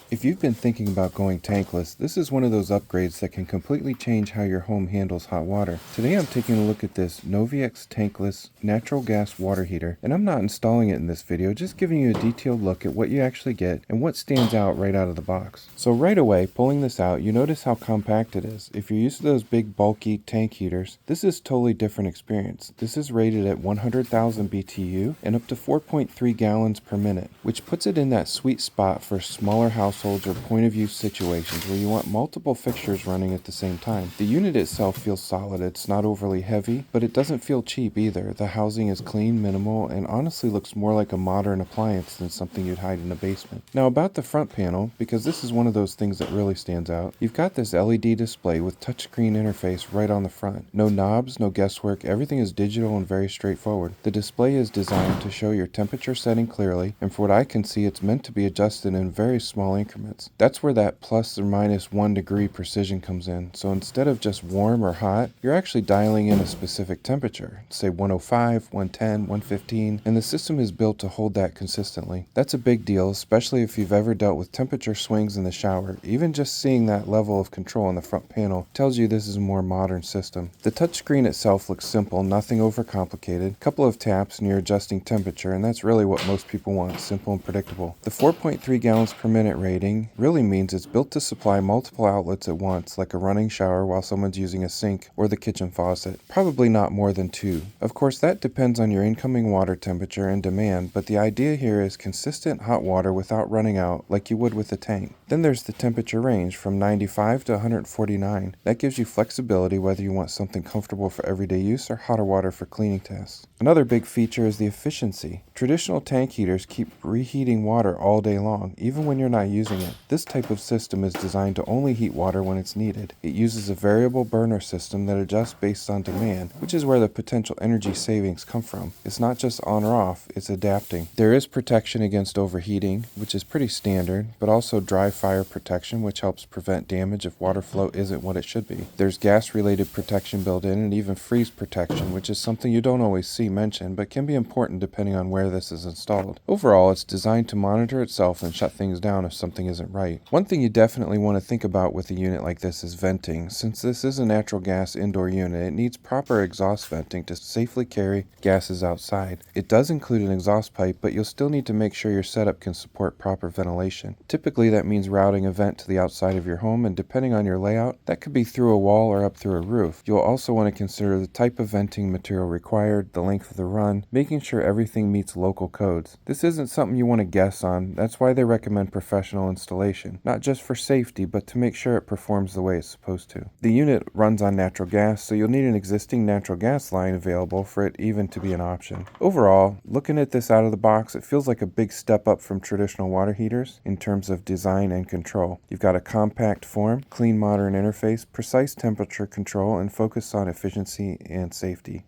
If you've been thinking about going tankless, this is one of those upgrades that can completely change how your home handles hot water. Today I'm taking a look at this Novieex tankless natural gas water heater, and I'm not installing it in this video, just giving you a detailed look at what you actually get and what stands out right out of the box. So right away, pulling this out, you notice how compact it is. If you're used to those big bulky tank heaters, this is a totally different experience. This is rated at 100,000 BTU and up to 4.3 gallons per minute, which puts it in that sweet spot for smaller households or point of view situations where you want multiple fixtures running at the same time. The unit itself feels solid. It's not overly heavy, but it doesn't feel cheap either. The housing is clean, minimal, and honestly looks more like a modern appliance than something you'd hide in a basement. Now about the front panel, because this is one of those things that really stands out, you've got this LED display with touchscreen interface right on the front. No knobs, no guesswork, everything is digital and very straightforward. The display is designed to show your temperature setting clearly, and for what I can see, it's meant to be adjusted in very small increments. That's where that plus or minus 1 degree precision comes in. So instead of just warm or hot, you're actually dialing in a specific temperature, say 105, 110, 115, and the system is built to hold that consistently. That's a big deal, especially if you've ever dealt with temperature swings in the shower. Even just seeing that level of control on the front panel tells you this is a more modern system. The touchscreen itself looks simple, nothing overcomplicated. Couple of taps and you're adjusting temperature, and that's really what most people want, simple and predictable. The 4.3 gallons per minute rating really means it's built to supply multiple outlets at once, like a running shower while someone's using a sink or the kitchen faucet. Probably not more than 2. Of course, that depends on your incoming water temperature and demand, but the idea here is consistent hot water without running out like you would with a tank. Then there's the temperature range from 95 to 149. That gives you flexibility whether you want something comfortable for everyday use or hotter water for cleaning tasks. Another big feature is the efficiency. Traditional tank heaters keep reheating water all day long, even when you're not using it. This type of system is designed to only heat water when it's needed. It uses a variable burner system that adjusts based on demand, which is where the potential energy savings come from. It's not just on or off, it's adapting. There is protection against overheating, which is pretty standard, but also dry fire protection, which helps prevent damage if water flow isn't what it should be. There's gas-related protection built in, and even freeze protection, which is something you don't always see mentioned, but can be important depending on where this is installed. Overall, it's designed to monitor itself and shut things down if something isn't right. One thing you definitely want to think about with a unit like this is venting. Since this is a natural gas indoor unit, it needs proper exhaust venting to safely carry gases outside. It does include an exhaust pipe, but you'll still need to make sure your setup can support proper ventilation. Typically, that means routing a vent to the outside of your home, and depending on your layout, that could be through a wall or up through a roof. You'll also want to consider the type of venting material required, the length of the run, making sure everything meets local codes. This isn't something you want to guess on. That's why they recommend professional installation, not just for safety, but to make sure it performs the way it's supposed to. The unit runs on natural gas, so you'll need an existing natural gas line available for it even to be an option. Overall, looking at this out of the box, it feels like a big step up from traditional water heaters in terms of design and control. You've got a compact form, clean modern interface, precise temperature control, and focus on efficiency and safety.